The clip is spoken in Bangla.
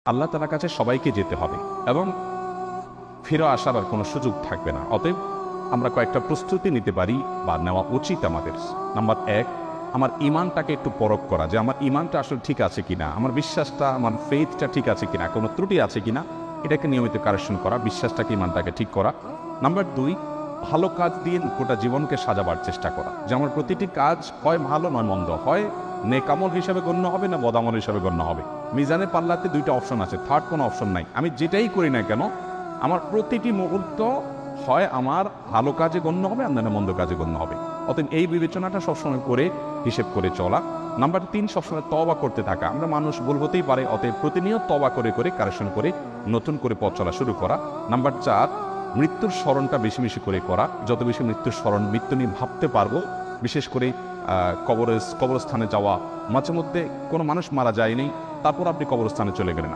আল্লাহ তাআলার কাছে সবাইকে যেতে হবে এবং ফিরে আসার আর কোনো সুযোগ থাকবে না। অতএব আমরা কয়েকটা প্রস্তুতি নিতে পারি বা নেওয়া উচিত আমাদের। নাম্বার 1, আমার ঈমানটাকে একটু পরখ করা, যে আমার ঈমানটা আসলে ঠিক আছে কিনা, আমার বিশ্বাসটা, আমার ফেইথটা ঠিক আছে কিনা, কোনো ত্রুটি আছে কিনা, এটাকে নিয়মিত কারেকশন করা, বিশ্বাসটাকে, ঈমানটাকে ঠিক করা। নাম্বার 2, ভালো কাজ দিয়ে গোটা জীবনকে সাজাবার চেষ্টা করা, যে আমার প্রতিটি কাজ হয় ভালো নয় মন্দ, হয় নেকামল হিসাবে গণ্য হবে না বদামল হিসাবে গণ্য হবে। মিজানের পাল্লাতে দুইটা অপশন আছে, থার্ড কোনো অপশন নাই। আমি যেটাই করি না কেন আমার প্রতিটি মুহূর্ত হয় আমার ভালো কাজে গণ্য হবে আর না মন্দ কাজে গণ্য হবে। অতএব এই বিবেচনাটা সবসময় করে হিসেব করে চলা। নাম্বার 3, সবসময় তওবা করতে থাকা। আমরা মানুষ ভুল হতেই পারে, অতএব প্রতিনিয়ত তওবা করে করে কারেকশন করে নতুন করে পথ চলা শুরু করা। নাম্বার 4, মৃত্যুর স্মরণটা বেশি বেশি করে করা। যত বেশি মৃত্যুর স্মরণ, মৃত্যু নিয়ে ভাবতে পারবো, বিশেষ করে কবরস্থানে যাওয়া। মাঝে মধ্যে কোনো মানুষ মারা যায়নি, তারপর আপনি কবরস্থানে চলে গেলেন,